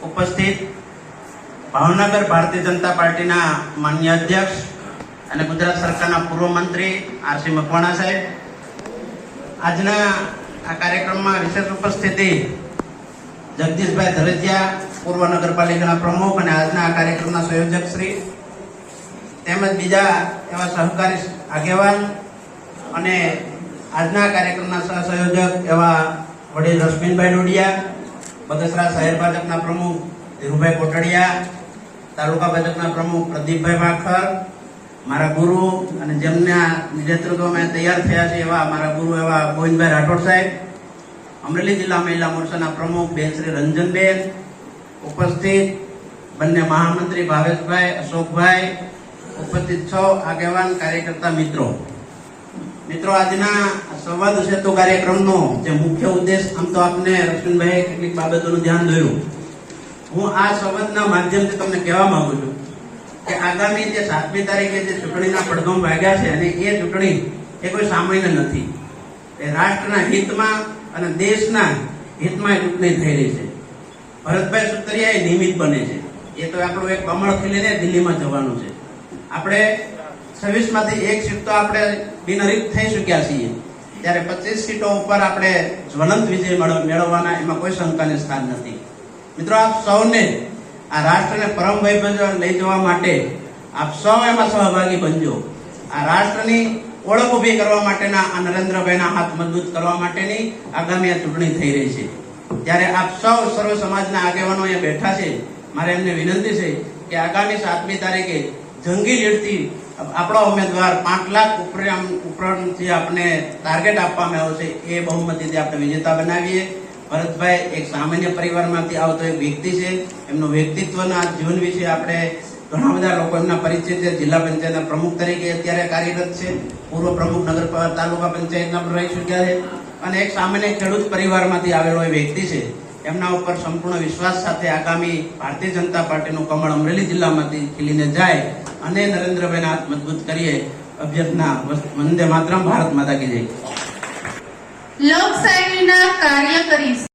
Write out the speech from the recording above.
ઉપસ્થિત ભાવનગર ભારતીય જનતા પાર્ટીના માન્ય અધ્યક્ષ અને ગુજરાત સરકારના પૂર્વ મંત્રી આરસી મકવાણા સાહેબ, આજના આ કાર્યક્રમમાં વિશેષ ઉપસ્થિતિ જગદીશભાઈ ધરેચિયા, પૂર્વ નગરપાલિકાના પ્રમુખ અને આજના આ કાર્યક્રમના સંયોજક શ્રી, તેમજ બીજા એવા સહકારી આગેવાન અને આજના કાર્યક્રમના સહસંયોજક એવા વડીલ રશ્મિનભાઈ ડોડિયા, બગસરા શહેર ભાજપના પ્રમુખ ધીરુભાઈ કોટડિયા, તાલુકા ભાજપના પ્રમુખ પ્રદીપભાઈ ભાખર, મારા ગુરુ અને જેમના નેતૃત્વમાં તૈયાર થયા છે એવા મારા ગુરુ એવા ગોવિંદભાઈ રાઠોડ સાહેબ, અમરેલી જિલ્લા મહિલા મોરચાના પ્રમુખ બેન શ્રી રંજનબેન, ઉપસ્થિત બંને મહામંત્રી ભાવેશભાઈ, અશોકભાઈ, ઉપસ્થિત સૌ આગેવાન કાર્યકર્તા મિત્રો, આજના સંવાદ સેતુ કાર્યક્રમનો જે મુખ્ય ઉદ્દેશ, આમ તો આપને રશ્મિનભાઈ કેટલીક બાબતોનું ધ્યાન દોર્યું. હું આ સંવાદના માધ્યમથી તમને કહેવા માંગુ છું કે આગામી જે 7મી તારીખે જે ચૂંટણીના પડઘમ વાગ્યા છે અને એ ચૂંટણી એ કોઈ સામાન્ય નથી. એ રાષ્ટ્રના હિતમાં અને દેશના હિતમાં એ ચૂંટણી થઈ રહી છે. ભરતભાઈ સુતરિયા એ નિમિત્ત બને છે. એ તો આપણું એક કમળ ખીલીને દિલ્હીમાં જવાનું છે. આપણે 26 માંથી એક સીટ તો આપણે બિનહરીફ થઈ ચૂક્યા છીએ, ત્યારે 25 સીટો ઉપર આપણે જ્વલંત વિજય મેળવવાના, એમાં કોઈ શંકાને સ્થાન નથી. મિત્રો, આપ સૌને આ રાષ્ટ્રને પરમ વૈભવ લઈ જવા માટે આપ સૌ એમાં સહભાગી બનજો. આ રાષ્ટ્રની ઓળખ ઉભી કરવા માટેના, આ નરેન્દ્રભાઈના હાથ મજબૂત કરવા માટેની આગામી આ ચૂંટણી થઈ રહી છે. ત્યારે આપ સૌ સર્વ સમાજના આગેવાનો અહીંયા બેઠા છે, મારે એમને વિનંતી છે કે આગામી 7મી તારીખે જંગી લીડથી આપણો ઉમેદવાર 5 લાખ ઉપરાંતથી આપણે ટાર્ગેટ આપવામાં આવ્યો છે, એ બહુમતીથી આપણે વિજેતા બનાવીએ. ભરતભાઈ એક સામાન્ય પરિવારમાંથી આવતો એક વ્યક્તિ છે. એમનું વ્યક્તિત્વના જીવન વિશે આપણે ઘણા બધા લોકો એમના પરિચય છે. જિલ્લા પંચાયતના પ્રમુખ તરીકે અત્યારે કાર્યરત છે, પૂર્વ પ્રમુખ તાલુકા પંચાયતના પણ રહી ચૂક્યા છે અને એક સામાન્ય ખેડૂત પરિવારમાંથી આવેલો એ વ્યક્તિ છે. એમના ઉપર સંપૂર્ણ વિશ્વાસ સાથે આગામી ભારતીય જનતા પાર્ટીનું કમળ અમરેલી જિલ્લામાંથી ખીલીને જાય અને નરેન્દ્રભાઈના હાથ મજબૂત કરીએ. અભ્યર્થના વંદે માતરમ, ભારત માતા કી જય. લોકશાહીના કાર્ય કરી